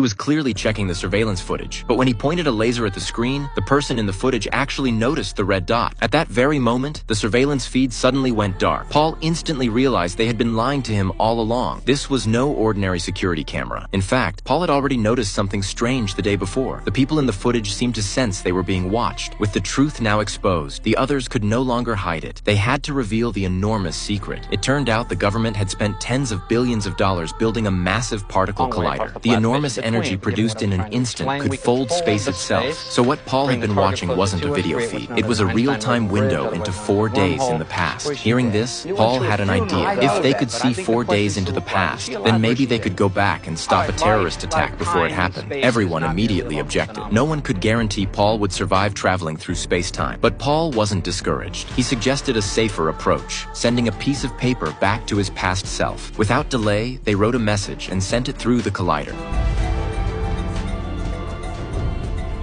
He was clearly checking the surveillance footage, but when he pointed a laser at the screen, the person in the footage actually noticed the red dot. At that very moment, the surveillance feed suddenly went dark. Paul instantly realized they had been lying to him all along. This was no ordinary security camera. In fact, Paul had already noticed something strange the day before. The people in the footage seemed to sense they were being watched. With the truth now exposed, the others could no longer hide it. They had to reveal the enormous secret. It turned out the government had spent tens of billions of dollars building a massive particle collider. The enormous energy produced in an instant could fold space itself. So what Paul had been watching wasn't a video feed. It was a real-time window into 4 days in the past. Hearing this, Paul had an idea. If they could see 4 days into the past, then maybe they could go back and stop a terrorist attack before it happened. Everyone immediately objected. No one could guarantee Paul would survive traveling through space-time. But Paul wasn't discouraged. He suggested a safer approach, sending a piece of paper back to his past self. Without delay, they wrote a message and sent it through the collider.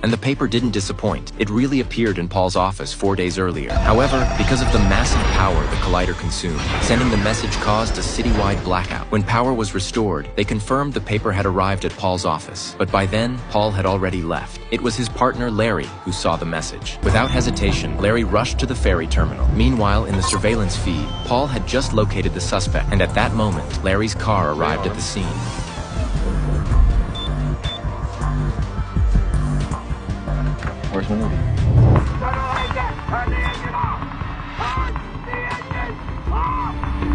And the paper didn't disappoint. It really appeared in Paul's office 4 days earlier. However, because of the massive power the collider consumed, sending the message caused a citywide blackout. When power was restored, they confirmed the paper had arrived at Paul's office. But by then, Paul had already left. It was his partner, Larry, who saw the message. Without hesitation, Larry rushed to the ferry terminal. Meanwhile, in the surveillance feed, Paul had just located the suspect. And at that moment, Larry's car arrived at the scene. Where's my movie?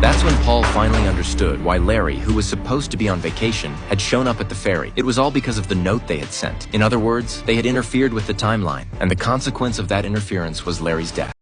That's when Paul finally understood why Larry, who was supposed to be on vacation, had shown up at the ferry. It was all because of the note they had sent. In other words, they had interfered with the timeline, and the consequence of that interference was Larry's death.